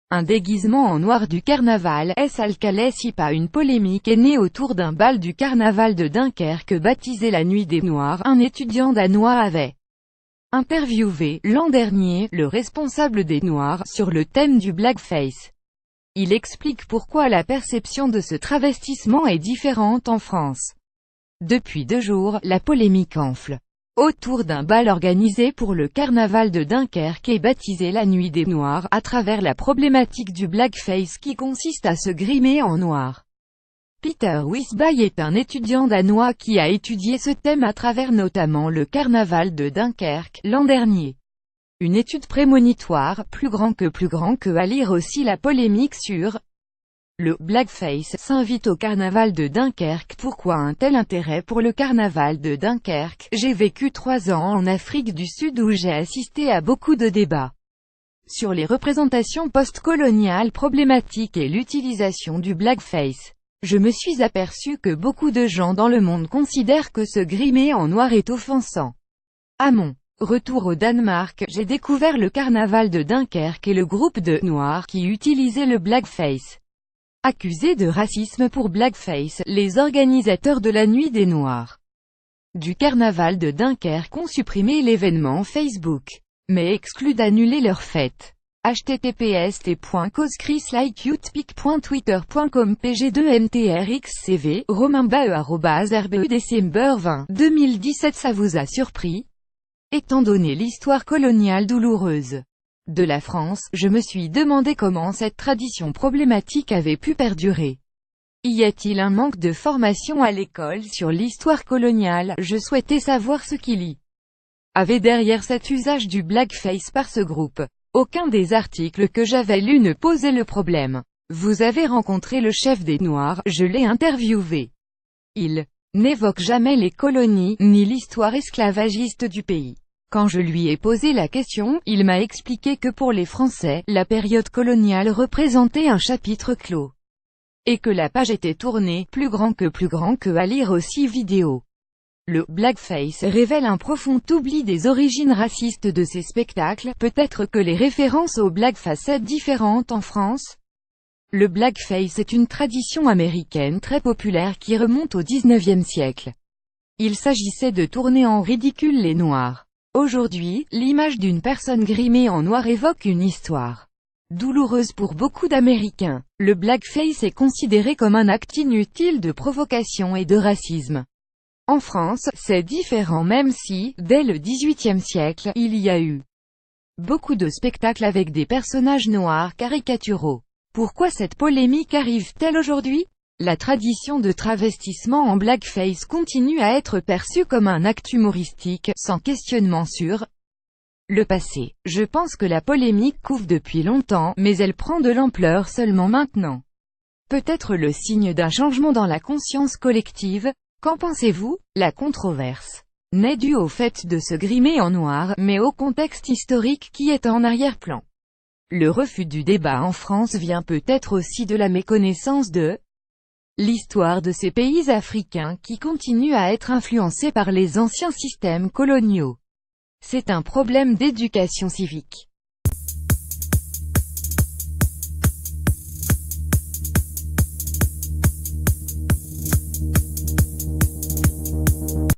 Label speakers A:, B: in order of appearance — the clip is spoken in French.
A: Un déguisement en noir du carnaval, est-ce al Calais pas une polémique est née autour d'un bal du carnaval de Dunkerque baptisé la Nuit des Noirs. Un étudiant danois avait interviewé, l'an dernier, le responsable des Noirs, sur le thème du blackface. Il explique pourquoi la perception de ce travestissement est différente en France. Depuis 2 jours, la polémique enfle autour d'un bal organisé pour le carnaval de Dunkerque et baptisé la Nuit des Noirs, à travers la problématique du blackface qui consiste à se grimer en noir. Peter Wisby est un étudiant danois qui a étudié ce thème à travers notamment le carnaval de Dunkerque, l'an dernier. Une étude prémonitoire, plus grand que à lire aussi la polémique sur le blackface s'invite au carnaval de Dunkerque. Pourquoi un tel intérêt pour le carnaval de Dunkerque? J'ai vécu 3 ans en Afrique du Sud où j'ai assisté à beaucoup de débats sur les représentations post-coloniales problématiques et l'utilisation du blackface. Je me suis aperçu que beaucoup de gens dans le monde considèrent que se grimer en noir est offensant. À mon retour au Danemark, j'ai découvert le carnaval de Dunkerque et le groupe de Noirs qui utilisait le blackface. Accusés de racisme pour blackface, les organisateurs de la Nuit des Noirs du carnaval de Dunkerque ont supprimé l'événement Facebook, mais exclu d'annuler leur fête. https://causecrislikeutpic.twitter.com pg2mtrxcv romainbae@rbe décembre 20, 2017. Ça vous a surpris? Étant donné l'histoire coloniale douloureuse de la France, je me suis demandé comment cette tradition problématique avait pu perdurer. Y a-t-il un manque de formation à l'école sur l'histoire coloniale? Je souhaitais savoir ce qu'il y avait derrière cet usage du blackface par ce groupe. Aucun des articles que j'avais lus ne posait le problème. Vous avez rencontré le chef des Noirs, je l'ai interviewé. Il n'évoque jamais les colonies, ni l'histoire esclavagiste du pays. Quand je lui ai posé la question, il m'a expliqué que pour les Français, la période coloniale représentait un chapitre clos. Et que la page était tournée, plus grand que à lire aussi vidéo. Le blackface révèle un profond oubli des origines racistes de ces spectacles. Peut-être que les références au blackface sont différentes en France. Le blackface est une tradition américaine très populaire qui remonte au XIXe siècle. Il s'agissait de tourner en ridicule les Noirs. Aujourd'hui, l'image d'une personne grimée en noir évoque une histoire douloureuse pour beaucoup d'Américains. Le blackface est considéré comme un acte inutile de provocation et de racisme. En France, c'est différent même si, dès le XVIIIe siècle, il y a eu beaucoup de spectacles avec des personnages noirs caricaturaux. Pourquoi cette polémique arrive-t-elle aujourd'hui? La tradition de travestissement en blackface continue à être perçue comme un acte humoristique, sans questionnement sur le passé. Je pense que la polémique couve depuis longtemps, mais elle prend de l'ampleur seulement maintenant. Peut-être le signe d'un changement dans la conscience collective. Qu'en pensez-vous? La controverse n'est due au fait de se grimer en noir, mais au contexte historique qui est en arrière-plan. Le refus du débat en France vient peut-être aussi de la méconnaissance de l'histoire de ces pays africains qui continuent à être influencés par les anciens systèmes coloniaux. C'est un problème d'éducation civique.